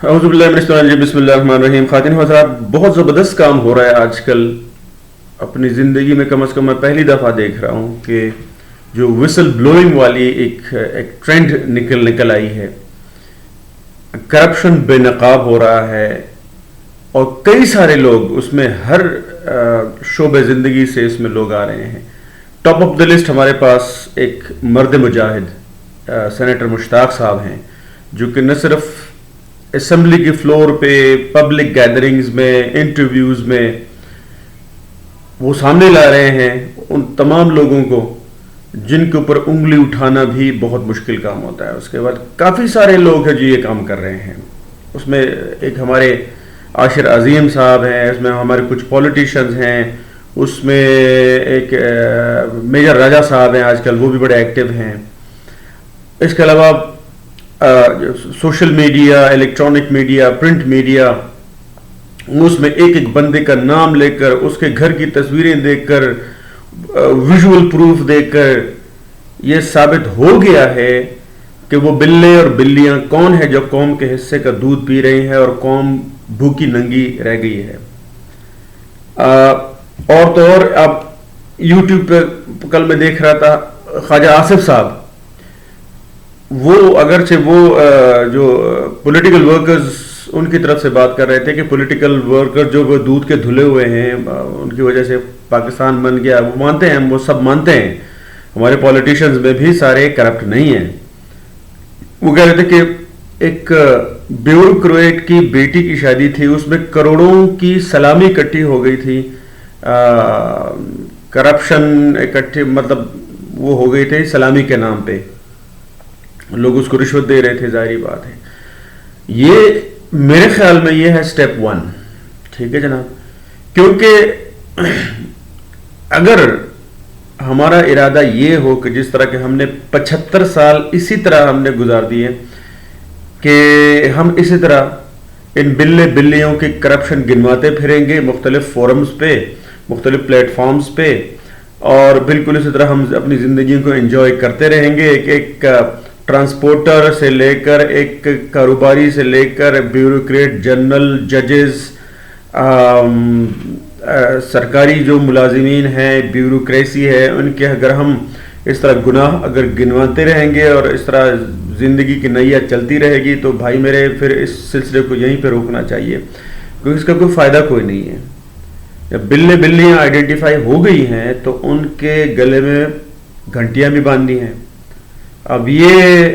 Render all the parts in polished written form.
اعوذ باللہ من الشیطان الرجیم، بسم اللہ الرحمن الرحیم. خواتین و حضرات، بہت زبردست کام ہو رہا ہے آج کل اپنی زندگی میں. کم از کم میں پہلی دفعہ دیکھ رہا ہوں کہ جو وسل بلوئنگ والی ایک ٹرینڈ نکل آئی ہے. کرپشن بے نقاب ہو رہا ہے اور کئی سارے لوگ اس میں، ہر شعبے زندگی سے اس میں لوگ آ رہے ہیں. ٹاپ آف دا لسٹ ہمارے پاس ایک مرد مجاہد سینیٹر مشتاق صاحب ہیں، جو کہ نہ صرف اسمبلی کی فلور پہ، پبلک گیدرنگز میں، انٹرویوز میں وہ سامنے لا رہے ہیں ان تمام لوگوں کو جن کے اوپر انگلی اٹھانا بھی بہت مشکل کام ہوتا ہے. اس کے بعد کافی سارے لوگ ہیں جو یہ کام کر رہے ہیں. اس میں ایک ہمارے عاشر عظیم صاحب ہیں، اس میں ہمارے کچھ پولیٹیشنز ہیں، اس میں ایک میجر راجہ صاحب ہیں، آج کل وہ بھی بڑے ایکٹیو ہیں. اس کے علاوہ social media, electronic media, print media, اس میں ایک ایک بندے کا نام لے کر، اس کے گھر کی تصویریں دیکھ کر، ویژول پروف دیکھ کر یہ ثابت ہو گیا ہے کہ وہ بلے اور بلیاں کون ہیں جو قوم کے حصے کا دودھ پی رہی ہیں اور قوم بھوکی ننگی رہ گئی ہے. اور تو اور آپ یوٹیوب پہ کل میں دیکھ رہا تھا خواجہ آصف صاحب، وہ اگرچہ وہ جو پولیٹیکل ورکرز ان کی طرف سے بات کر رہے تھے کہ پولیٹیکل ورکر جو وہ دودھ کے دھلے ہوئے ہیں، ان کی وجہ سے پاکستان بن گیا، وہ مانتے ہیں، وہ سب مانتے ہیں. ہمارے پولیٹیشنز میں بھی سارے کرپٹ نہیں ہیں. وہ کہہ رہے تھے کہ ایک بیوروکریٹ کی بیٹی کی شادی تھی، اس میں کروڑوں کی سلامی اکٹھی ہو گئی تھی. کرپشن اکٹھی، مطلب وہ ہو گئی تھی سلامی کے نام پہ، لوگ اس کو رشوت دے رہے تھے. ظاہری بات ہے یہ، میرے خیال میں یہ ہے سٹیپ 1. ٹھیک ہے جناب، کیونکہ اگر ہمارا ارادہ یہ ہو کہ جس طرح کہ ہم نے 75 سال اسی طرح ہم نے گزار دیے کہ ہم اسی طرح ان بلیوں کی کرپشن گنواتے پھریں گے مختلف فورمز پہ، مختلف پلیٹ فارمز پہ، اور بالکل اسی طرح ہم اپنی زندگی کو انجوائے کرتے رہیں گے. ایک ٹرانسپورٹر سے لے کر، ایک کاروباری سے لے کر، بیوروکریٹ، جنرل، ججز، سرکاری جو ملازمین ہیں، بیوروکریسی ہے، ان کے اگر ہم اس طرح گناہ اگر گنواتے رہیں گے اور اس طرح زندگی کی نیا چلتی رہے گی تو بھائی میرے پھر اس سلسلے کو یہیں پہ روکنا چاہیے، کیونکہ اس کا کوئی فائدہ کوئی نہیں ہے. جب بلیاں آئیڈینٹیفائی ہو گئی ہیں تو ان کے گلے میں گھنٹیاں بھی باندھی ہیں. اب یہ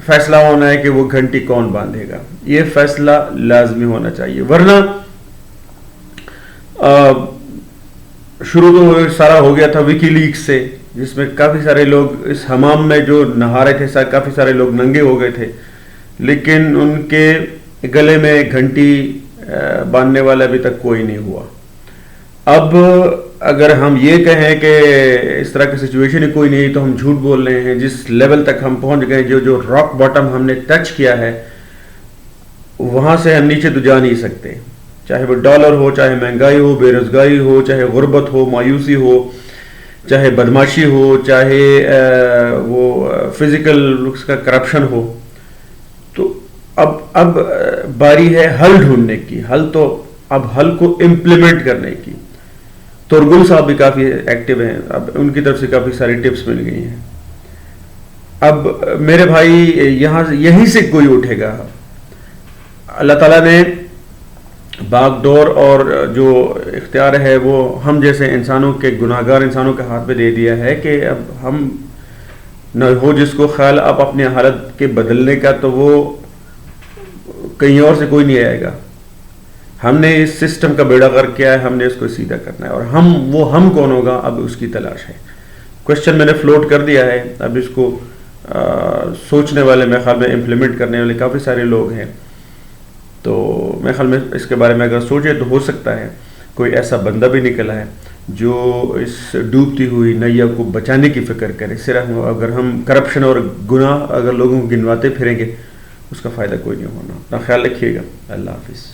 فیصلہ ہونا ہے کہ وہ گھنٹی کون باندھے گا، یہ فیصلہ لازمی ہونا چاہیے. ورنہ شروع تو سارا ہو گیا تھا وکی لیکس سے، جس میں کافی سارے لوگ اس حمام میں جو نہا رہے تھے، کافی سارے لوگ ننگے ہو گئے تھے، لیکن ان کے گلے میں گھنٹی باندھنے والا ابھی تک کوئی نہیں ہوا. اب اگر ہم یہ کہیں کہ اس طرح کی سچویشن ہی کوئی نہیں تو ہم جھوٹ بول رہے ہیں. جس لیول تک ہم پہنچ گئے، جو راک باٹم ہم نے ٹچ کیا ہے، وہاں سے ہم نیچے تو جا نہیں سکتے. چاہے وہ ڈالر ہو، چاہے مہنگائی ہو، بے روزگاری ہو، چاہے غربت ہو، مایوسی ہو، چاہے بدماشی ہو، چاہے وہ فزیکل اس کا کرپشن ہو. تو اب باری ہے حل ڈھونڈنے کی. اب حل کو امپلیمنٹ کرنے کی. تورگل صاحب بھی کافی ایکٹیو ہیں، اب ان کی طرف سے کافی ساری ٹپس مل گئی ہیں. اب میرے بھائی یہیں سے کوئی اٹھے گا. اللہ تعالیٰ نے باغ ڈور اور جو اختیار ہے وہ ہم جیسے انسانوں کے، گناہ گار انسانوں کے ہاتھ میں دے دیا ہے کہ اب ہم نہ ہو جس کو خیال اب اپنی حالت کے بدلنے کا تو وہ کہیں اور سے کوئی نہیں آئے گا. ہم نے اس سسٹم کا بیڑا غرق کیا ہے، ہم نے اس کو سیدھا کرنا ہے. اور ہم کون ہوگا، اب اس کی تلاش ہے. کوشچن میں نے فلوٹ کر دیا ہے، اب اس کو سوچنے والے، میرے خیال میں امپلیمنٹ کرنے والے کافی سارے لوگ ہیں. تو میرے خیال میں اس کے بارے میں اگر سوچے تو ہو سکتا ہے کوئی ایسا بندہ بھی نکلا ہے جو اس ڈوبتی ہوئی نیا کو بچانے کی فکر کرے. صرف اگر ہم کرپشن اور گناہ اگر لوگوں کو گنواتے پھریں گے اس کا فائدہ کوئی نہیں ہونا. اپنا خیال رکھیے گا. اللہ حافظ.